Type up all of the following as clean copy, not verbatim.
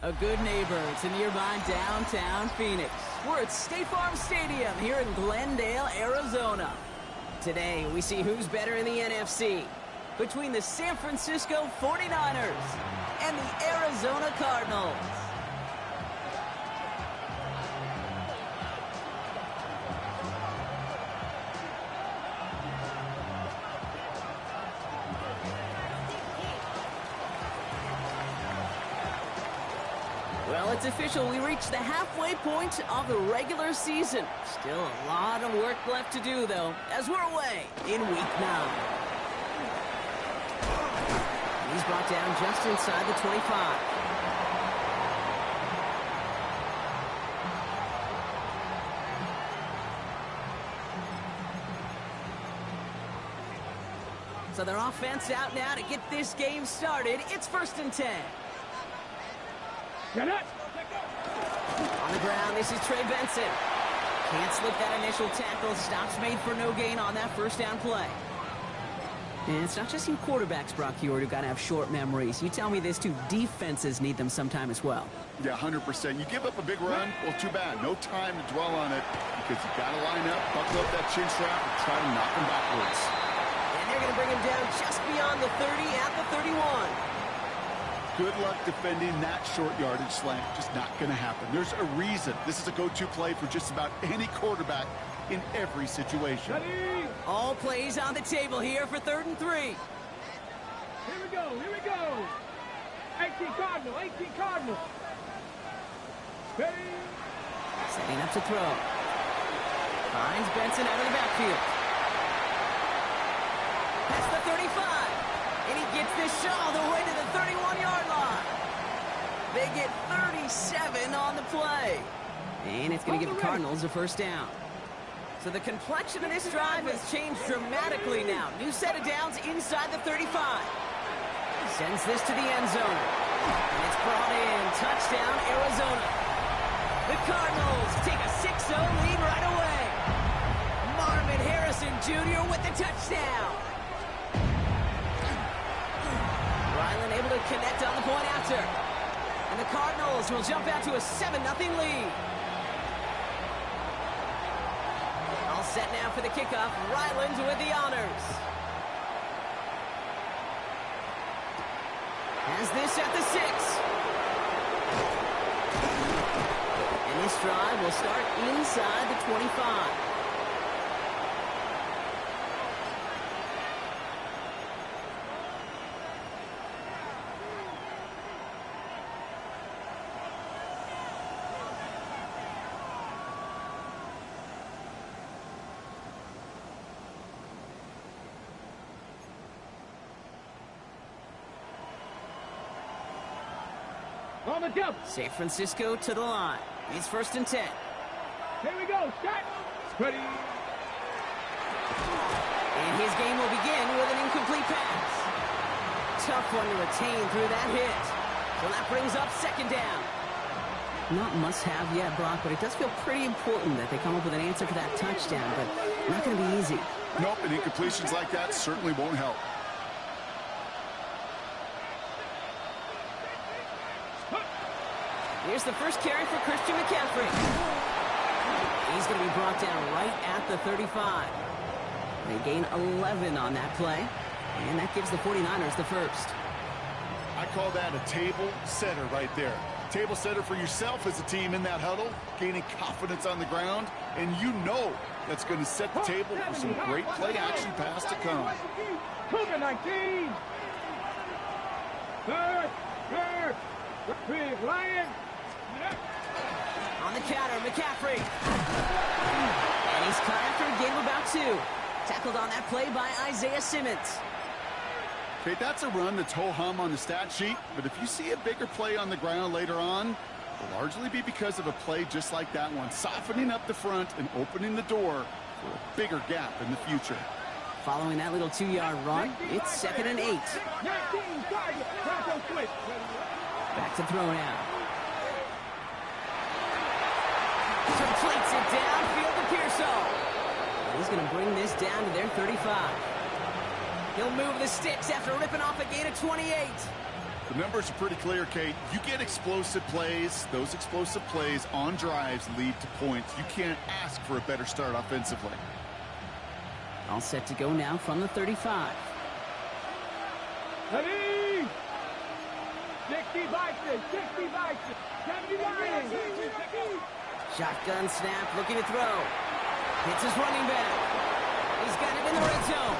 A good neighbor to nearby downtown Phoenix. We're at State Farm Stadium here in Glendale, Arizona. Today, we see who's better in the NFC between the San Francisco 49ers and the Arizona Cardinals. Well, it's official. We reached the halfway point of the regular season. Still a lot of work left to do, though, as we're away in Week 9. He's brought down just inside the 25. So their offense out now to get this game started. It's 1st and 10. Get it! On the ground, this is Trey Benson. Can't slip that initial tackle. Stops made for no gain on that first down play. And it's not just you quarterbacks, Brock Huard, who got to have short memories. You tell me this too, defenses need them sometime as well. Yeah, 100%. You give up a big run, well, too bad. No time to dwell on it because you got to line up, buckle up that chin strap, and try to knock him backwards. And they're going to bring him down just beyond the 30 at the 31. Good luck defending that short yardage slant. Just not going to happen. There's a reason. This is a go-to play for just about any quarterback in every situation. Ready? All plays on the table here for 3rd and 3. Here we go, here we go. 18 Cardinal, 18 Cardinal. Ready? Setting up to throw. Finds Benson out of the backfield. That's the 35. And he gets this shot all the way to the 31-yard line. They get 37 on the play. And it's going to give the Cardinals a first down. So the complexion of this drive has changed dramatically now. New set of downs inside the 35. Sends this to the end zone. And it's brought in. Touchdown, Arizona. The Cardinals take a 6-0 lead right away. Marvin Harrison Jr. with the touchdown. Ryland able to connect on the point after. And the Cardinals will jump out to a 7-0 lead. All set now for the kickoff. Ryland with the honors. Has this at the 6. And this drive will start inside the 25. On the jump. San Francisco to the line. It's 1st and 10. Here we go, start. Ready. And his game will begin with an incomplete pass. Tough one to retain through that hit. So that brings up 2nd down. Not must-have yet, Brock, but it does feel pretty important that they come up with an answer for that touchdown, but not going to be easy. Nope, and incompletions like that certainly won't help. Here's the first carry for Christian McCaffrey. He's going to be brought down right at the 35. They gain 11 on that play, and that gives the 49ers the first. I call that a table setter right there. Table setter for yourself as a team in that huddle, gaining confidence on the ground, and you know that's going to set the table for some great play-action pass to come. Cougar 19. Third. Big Lion. On the counter, McCaffrey. And he's cut after a gain of about 2. Tackled on that play by Isaiah Simmons. Okay, that's a run that's ho-hum on the stat sheet, but if you see a bigger play on the ground later on, it'll largely be because of a play just like that one, softening up the front and opening the door for a bigger gap in the future. Following that little 2-yard run, it's 2nd and 8. Back to throw now. Completes it downfield to Pearsall. He's going to bring this down to their 35. He'll move the sticks after ripping off a gain of 28. The numbers are pretty clear, Kate. You get explosive plays. Those explosive plays on drives lead to points. You can't ask for a better start offensively. All set to go now from the 35. Ready? 60 Vikings, 60 Vikings, 70 Lions. Shotgun snap, looking to throw. Hits his running back. He's got it in the red zone.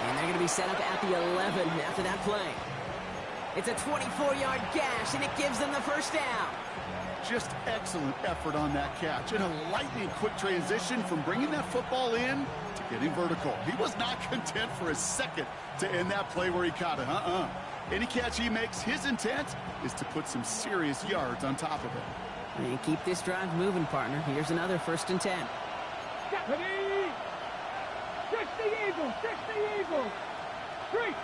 And they're going to be set up at the 11 after that play. It's a 24-yard gash, and it gives them the first down. Just excellent effort on that catch. And a lightning quick transition from bringing that football in to getting vertical. He was not content for a second to end that play where he caught it. Any catch he makes, his intent is to put some serious yards on top of it. And keep this drive moving, partner. Here's another 1st and 10. Ready? 60 Eagles, 60 Eagles. 3.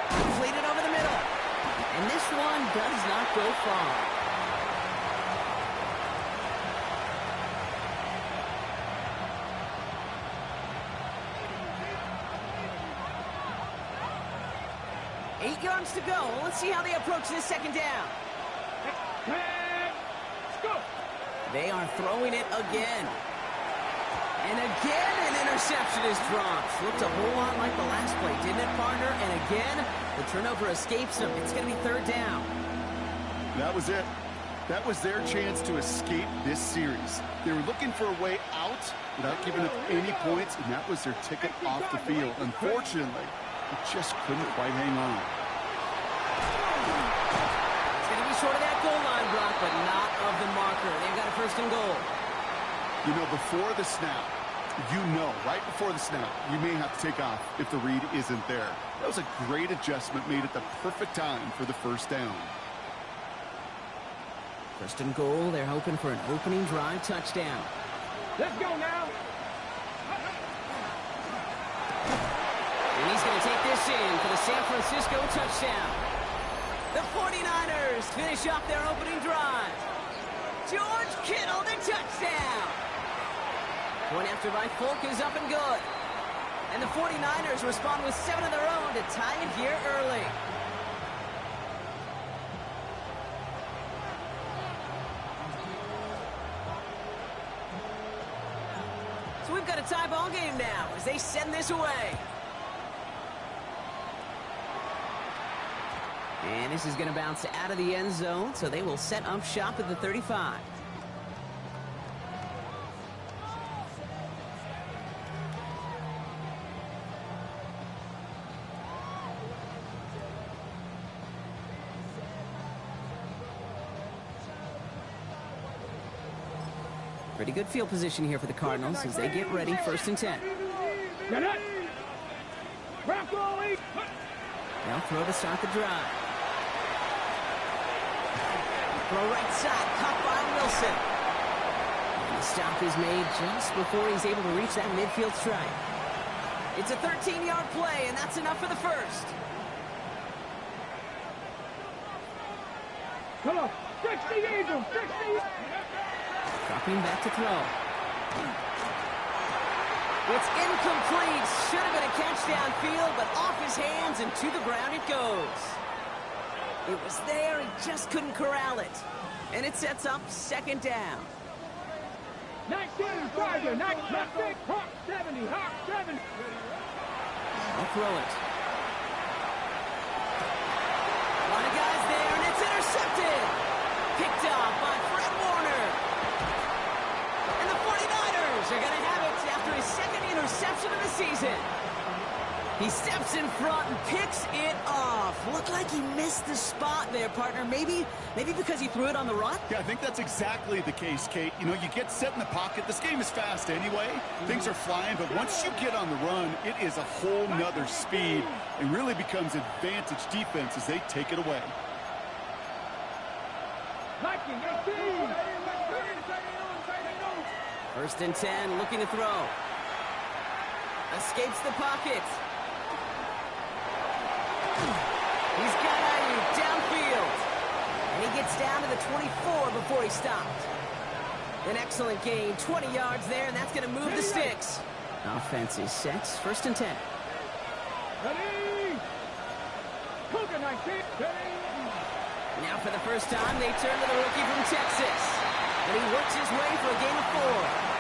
Completed over the middle. And this one does not go far. Eight yards to go. Let's see how they approach this second down. Let's go. They are throwing it again. And again, an interception is dropped. Looked a whole lot like the last play, didn't it, partner? And again, the turnover escapes them. It's going to be 3rd down. That was it. That was their chance to escape this series. They were looking for a way out without giving up any points, and that was their ticket off the field. Unfortunately, it just couldn't quite hang on. It's going to be short of that goal line, Brock, but not of the marker. They've got a 1st and goal. You know, before the snap, right before the snap, you may have to take off if the read isn't there. That was a great adjustment made at the perfect time for the 1st down. 1st and goal. They're hoping for an opening drive touchdown. Let's go now. And he's going to take this in for the San Francisco touchdown. The 49ers finish off their opening drive. George Kittle, the touchdown. Point after by Folk is up and good. And the 49ers respond with 7 of their own to tie it here early. So we've got a tie ball game now as they send this away. And this is going to bounce out of the end zone, so they will set up shop at the 35. Pretty good field position here for the Cardinals as they get ready, 1st and 10. They'll throw to start the drive. Throw right side, caught by Wilson. And the stop is made just before he's able to reach that midfield strike. It's a 13-yard play, and that's enough for the 1st. Come on, 60 Eagles, 60. Dropping back to throw. It's incomplete. Should have been a catch downfield, but off his hands and to the ground it goes. It was there, he just couldn't corral it. And it sets up 2nd down. 19, Tiger, 19, Hawk 70, Hawk 70. I'll throw it. A lot of guys there, and it's intercepted. Picked off by Fred Warner. And the 49ers are going to have it after his 2nd interception of the season. He steps in front and picks it off. Looked like he missed the spot there, partner. Maybe because he threw it on the run? Yeah, I think that's exactly the case, Kate. You know, you get set in the pocket. This game is fast anyway. Things are flying, but once you get on the run, it is a whole nother speed and really becomes advantage defense as they take it away. 1st and 10, looking to throw. Escapes the pocket. He's got Ayuk downfield. And he gets down to the 24 before he stopped. An excellent gain, 20 yards there, and that's going to move the sticks. Offense is set, 1st and 10. Ready. Cougar 19. Ready. Now for the first time, they turn to the rookie from Texas. And he works his way for a gain of 4.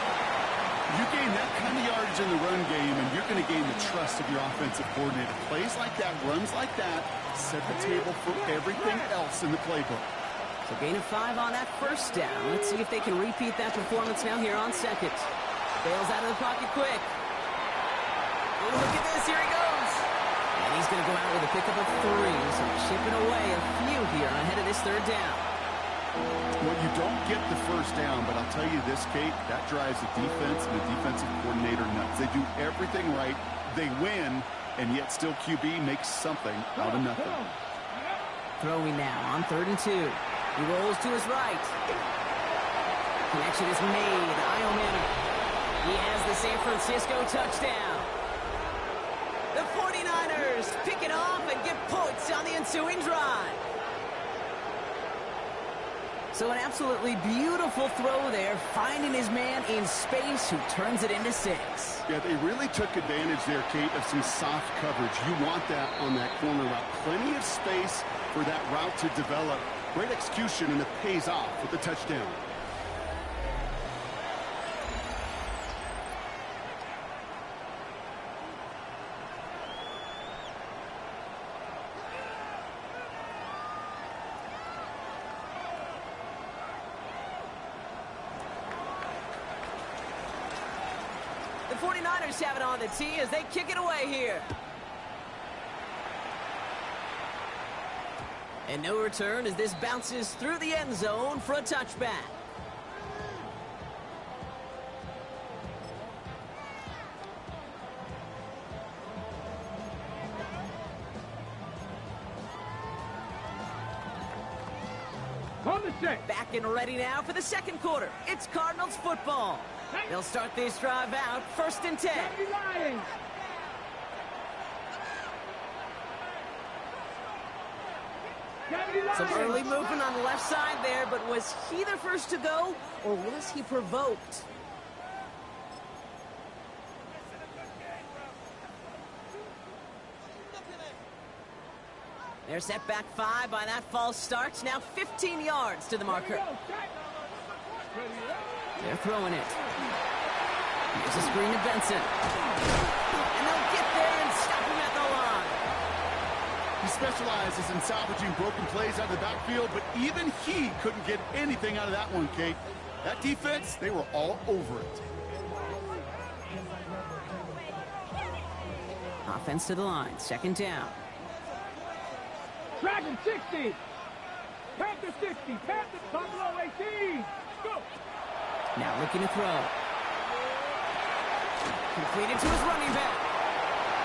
You gain that kind of yardage in the run game, and you're going to gain the trust of your offensive coordinator. Plays like that, runs like that, set the table for everything else in the playbook. So gain of 5 on that first down. Let's see if they can repeat that performance now here on second. Bails out of the pocket quick. Oh, look at this. Here he goes. And he's going to go out with a pickup of 3. So chipping away a few here ahead of this third down. Well, you don't get the first down, but I'll tell you this, Kate, that drives the defense and the defensive coordinator nuts. They do everything right. They win, and yet still QB makes something out of nothing. Throwing now on 3rd and 2. He rolls to his right. Connection is made. Io Manor. He has the San Francisco touchdown. The 49ers pick it off and get points on the ensuing drive. So an absolutely beautiful throw there, finding his man in space who turns it into 6. Yeah, they really took advantage there, Kate, of some soft coverage. You want that on that corner route. Plenty of space for that route to develop. Great execution, and it pays off with the touchdown. The 49ers have it on the tee as they kick it away here. And no return as this bounces through the end zone for a touchback. On the set. Back and ready now for the second quarter. It's Cardinals football. They'll start this drive out 1st and 10. Lions. Some early movement on the left side there, but was he the first to go, or was he provoked? They're set back 5 by that false start. Now 15 yards to the marker. They're throwing it. Here's a screen to Benson. And they'll get there and stop him at the line. He specializes in salvaging broken plays out of the backfield, but even he couldn't get anything out of that one, Kate. That defense, they were all over it. Offense to the line. 2nd down. Dragon 60. Panther 60. Panther Buffalo 18. Go. Now looking to throw. Completed to his running back.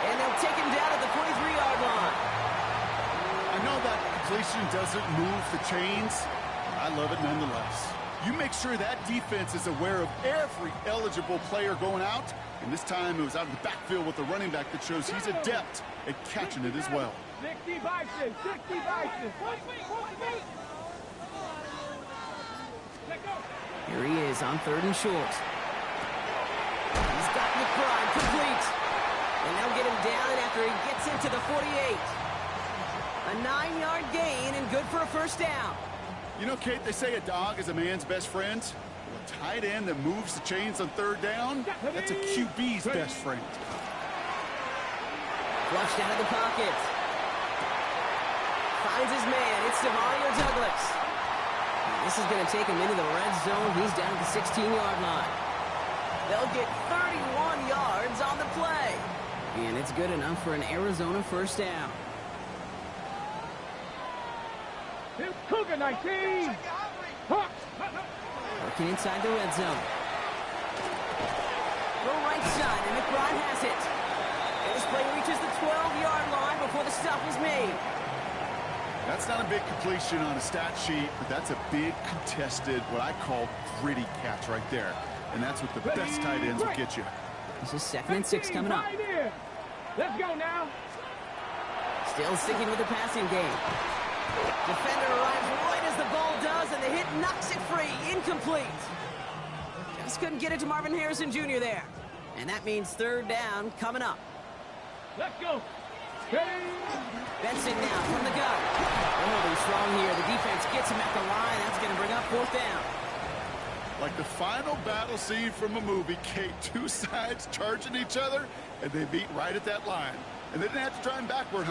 And they'll take him down at the 23-yard line. I know that completion doesn't move the chains, but I love it nonetheless. You make sure that defense is aware of every eligible player going out, and this time it was out of the backfield with the running back that shows he's adept at catching it as well. 60 Bison. 60 Bison. Here he is on 3rd and short. He's got McBride complete. And they'll get him down after he gets into the 48. A 9-yard gain and good for a first down. You know, Kate, they say a dog is a man's best friend. Well, a tight end that moves the chains on 3rd down, that's a QB's best friend. Flushed out of the pocket. Finds his man. It's Demario Douglas. And this is going to take him into the red zone. He's down at the 16-yard line. They'll get 31 yards on the play. And it's good enough for an Arizona first down. Cougar 19. Working inside the red zone. The right side, and McBride has it. And this play reaches the 12-yard line before the stop is made. That's not a big completion on a stat sheet, but that's a big contested, what I call gritty catch right there. And that's what the best tight ends will get you. This is 2nd and 6 coming up. Let's go now. Still sticking with the passing game. Defender arrives right as the ball does, and the hit knocks it free. Incomplete. Just couldn't get it to Marvin Harrison Jr. there. And that means 3rd down coming up. Let's go. Ready? Benson now from the gun. They're holding strong here. The defense gets him at the line. That's going to bring up 4th down. Like the final battle scene from a movie, Kate, 2 sides charging each other, and they beat right at that line. And they didn't have to drive backward,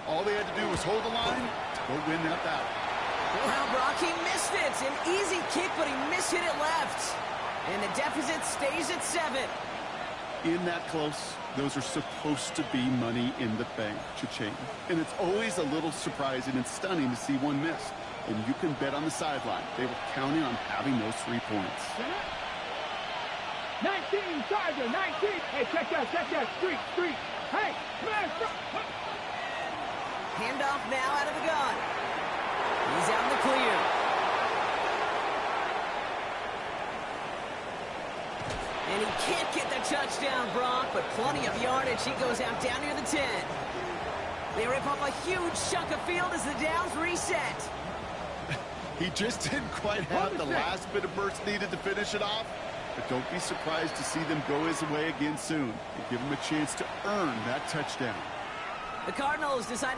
All they had to do was hold the line to go win that battle. Well, Brock, he missed it. An easy kick, but he mishit it left. And the deficit stays at 7. In that close, those are supposed to be money in the bank, cha-ching. And it's always a little surprising and stunning to see one miss. And you can bet on the sideline they were counting on having those 3 points. 19, Charger, 19. Hey, check that, street. Hey, man. Handoff now out of the gun. He's out in the clear. And he can't get the touchdown, Brock, but plenty of yardage. He goes out down near the 10. They rip up a huge chunk of field as the downs reset. He just didn't quite have the last bit of burst needed to finish it off. But don't be surprised to see them go his way again soon and give him a chance to earn that touchdown. The Cardinals decided